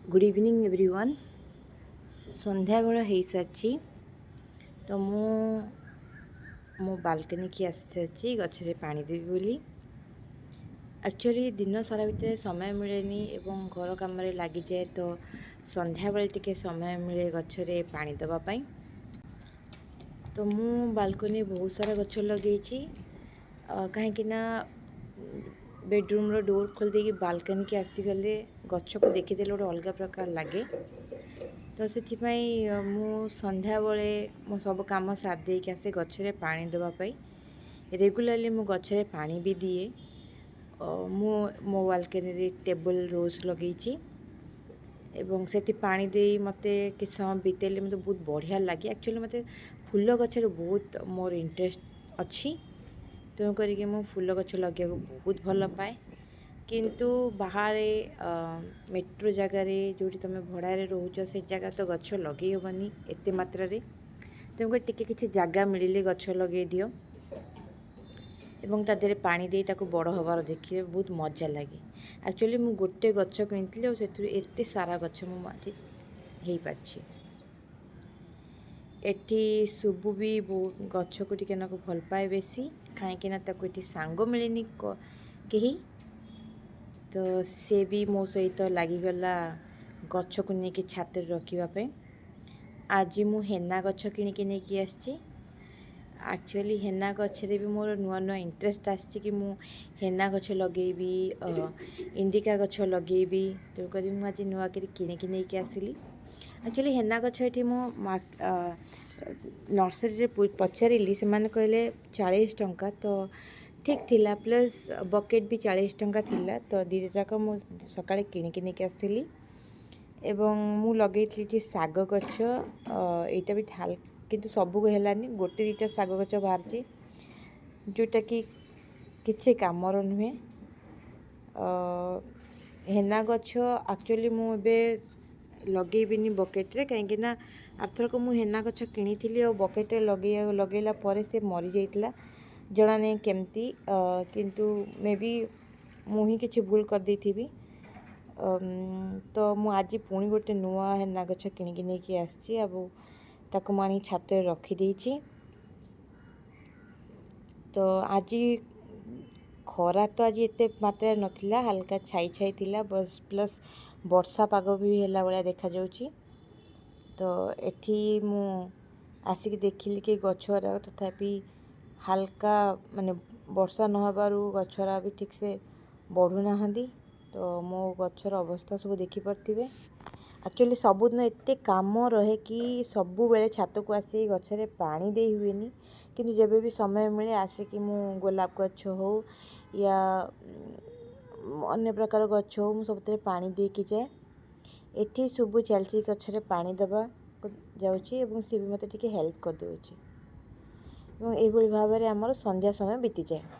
Good evening everyone. संध्या बेल हो सारी तो मो बालकनी की आसी सारी गचरे पानी देवी बोली। एक्चुअली दिन सारा भितर समय मिलेनी एवं घर कम लगी जाए तो संध्या बेले टिके समय मिले गचरे पानी देवाई। तो मु बालकनी बहुत सारा गच लगे कहीं बेडरूम डोर खोल दे बालकनी की आसीगले गच को देखीदे गोटे अलग प्रकार लगे। तो से मु संध्या बेले मो सब कम सार देके आसे गचरे पानी देवाई। रेगुलाली मु गचरे पानी भी दिए। मु मो बालकनी टेबल रोज लगे एवं सेठी पानी दे मते किस समय बीतेले मते बहुत बढ़िया लगे। एक्चुअली मते फूल गचरे बहुत मोर इंटरेस्ट अच्छी, तेणु करके मु फूल गच लगे बहुत भल पाए। किंतु बाहर मेट्रो जगार जो तुम भड़ारे रोच से जगह तो गच लगे हेनी एत मात्रा तेणुक टिके किसी जगह मिले गच लगे दियो एवं तादेह पानी दे ताको बड़ हबार देखिए बहुत मजा लगे। एक्चुअली मु गोटे गच किनी से एत सारा गच मुझे हो पारछि। एठी सुबु भी गच को टिके नाको भल पाए बेसी कहीं सांग मिलेनी कहीं। तो से भी मो सहित लगिगला गच को लेकिन छात रखापी। आज मु हेना गच किणी आसी। एक्चुअली हेना गचरे भी मोर नुआ नुआ इंटरेस्ट आसी कि मु हेना गच लगेबी, इंडिका गच लगेबी। तेणुक आज नुआ किणी आसली। एक्चुअली हेना गच ये मो नर्सरी पचारि से कहले 40 टंका तो ठीक थिला, प्लस बकेट भी 40 टंका थिला। तो दी जाक मु सकाळे किणी आसली एवं मु लगे कि साग गच एटा भी ढाल किंतु सबको हेलानी गोटे दीटा साग गच बाहर जोटा कि किसी कामर नुहे। हेना गच एक्चुअली मुझे लगेबिनी बकेट्रे कहीं आरथरक मु हेना गच किणी और बकेट्रे लगेला पर से मरी जाइतिला जना नहीं केमती। किंतु मे बी मुही किसी भूल कर देथिबी। तो मु आज पुणी गोटे नुआ हेना गछ किणिकी नेकी आसछि। अब ताको मानी छात रखी देछि। तो आज खरा तो आज एते मात्रा नथिला, हल्का छाई छाई थिला बस, प्लस वर्षा पाग भी हेला भाया देखा जाउछि। तो एठी मु आसिक देखिली कि गछरा तथापि हल्का माने वर्षा न होबारु गछरा भी ठीक से बढ़ू नाहंदी। तो मो गछर अवस्था सब देखी पार्थिबे। एक्चुअली सबुदिन एते काम रहे कि सबु बेले छात को आसी गछरे पानी दे हुएनी। किंतु जेबे भी समय मिले आसिकी मु गोलाप गछ हो या अन्य प्रकार गछ हो मु सबते पानी देकी जाए। एठी सुबु चलची गछरे पानी देबा जाउची एवं से भी मते टिके हेल्प कर देउची एवं एभली भाबरे हमर संध्या समय बीती जाए।